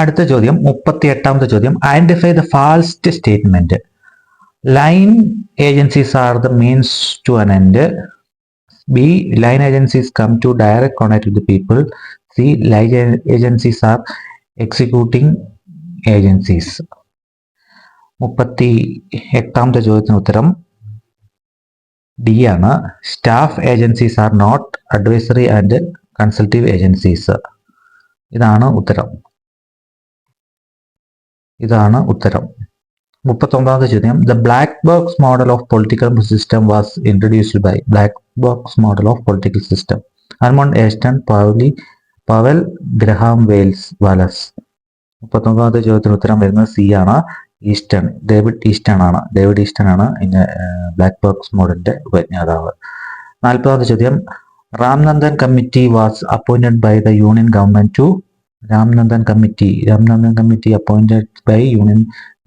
അടുത്ത ചോദ്യം 38ാമത്തെ ചോദ്യം. Identify the false statement. Line agencies are the means to an end. B, line agencies come to direct contact with the people. C, line agencies are executing agencies. 38ാമത്തെ ചോദ്യത്തിന് ഉത്തരം D ആണ്. Staff agencies are not advisory and consultative agencies. ഇതാണ് ഉത്തരം. 39ാമത്തെ ചോദ്യം. The black box model of political system was introduced by. Black box model of political system. Almond Easton, Powell Graham Wallace. 39ാമത്തെ ചോദ്യത്തിന് ഉത്തരം വരുന്നത് സി ആണ്. Easton, David Easton ആണ് black box മോഡലിന്റെ ഉപജ്ഞാതാവ്. 40ാമത്തെ ചോദ്യം. Ramnandan committee was appointed by the union government to. Ramnandan committee appointed by union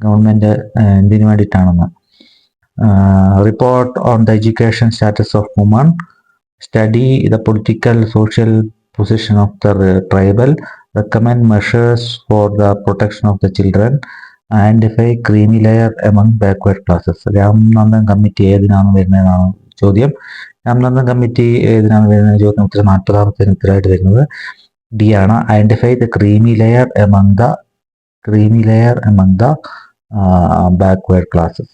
government എന്തിനു വേണ്ടിയിട്ടാണെന്ന്. Report on the education status of woman. Study the political social position of the tribal. Recommend measures for the protection of the children. Identify creamy layer among backward classes. Ramnandan committee ഏതിനാണ് വരുന്നതെന്നാണ് ചോദ്യം. Ramnandan committee ഏതിനാണ് വരുന്നത് ചോദ്യം ഉത്തരം 40ാമത്തെ ഉത്തരമായിട്ട് വരുന്നത് D ആണ്. Identify the creamy layer among the backward classes.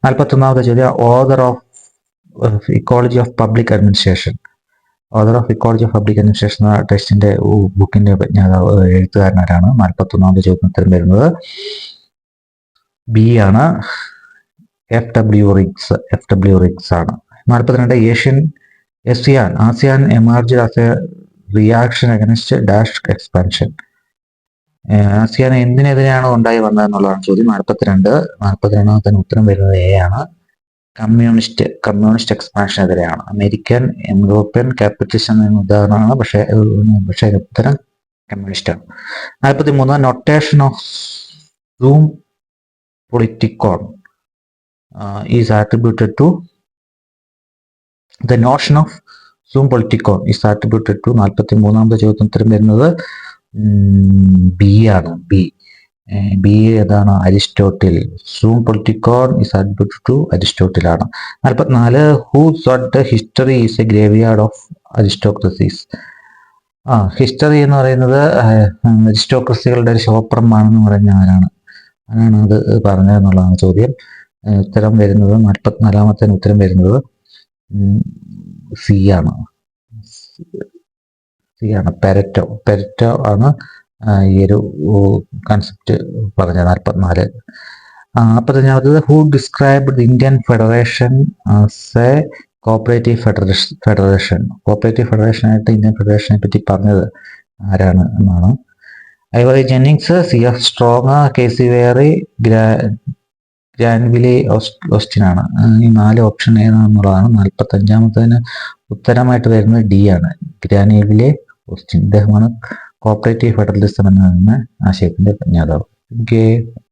41ാമത്തെ ചോദ്യം. Author of ecology of public administration. ടെസ്റ്റിന്റെ ബുക്കിന്റെ എഴുത്തുകാരനാരാണ്? 41ാമത്തെ ചോദ്യം ഉത്തരം വരുന്നത് ബി ആണ്. FW റിഗ്സ് ആണ്. 42. ASEAN emerged as a reaction against dash expansion. ASEAN എന്തിനെതിരെയാണ് ഉണ്ടായി വന്നതെന്നുള്ളതാണ് ചോദ്യം. 42ാമത്തെ ഉത്തരം വരുന്നത് എ ആണ്. കമ്മ്യൂണിസ്റ്റ് എക്സ്പാൻഷനെതിരെയാണ്. അമേരിക്കൻ യൂറോപ്യൻ ക്യാപിറ്റലിസം എന്ന ഉദാഹരണമാണ്. പക്ഷേ ഉത്തരം കമ്മ്യൂണിസ്റ്റ് ആണ്. 43. Notation of zoon politikon is attributed to. The notion of zoon politikon is attributed to. 43ാമത്തെ ചോദ്യത്തിന് ഉത്തരം വരുന്നത് ബി ആണ്. ബി ഏതാണ്? Aristotle. Zoon politikon is attributed to Aristotle ആണ്. 44. Who thought the history is a graveyard of aristocracies. History എന്ന് പറയുന്നത് അരിസ്റ്റോക്രസികളുടെ ഒരു ശവപ്പുറമാണെന്ന് പറഞ്ഞ ആരാണ് അത് പറഞ്ഞതെന്നുള്ളതാണ് ചോദ്യം. ഉത്തരം വരുന്നത് 44ാമത്തെ ഉത്തരം വരുന്നത് സി ആണ്. പെരറ്റോ ആണ് ഈ ഒരു കൺസെപ്റ്റ് പറഞ്ഞത്. 44. 45. Who described the Indian federation as a cooperative federation. ആയിട്ട് ഇന്ത്യൻ ഫെഡറേഷനെ പറ്റി പറഞ്ഞത് ആരാണ് എന്നാണ്. Ivor Jennings, CF Strong, KC Wheare, Granville Austin ആണ്. ഈ 4 ഓപ്ഷൻ ഏതാണെന്നുള്ളതാണ്. 45ാമത്തതിന് ഉത്തരമായിട്ട് വരുന്നത് ഡി ആണ്. ഗ്രാൻവിലെ ഓസ്റ്റിൻ. ഇദ്ദേഹമാണ് കോപ്പറേറ്റീവ് ഫെഡറലിസം എന്ന ആശയത്തിന്റെ പ്രജ്ഞാതാവ്.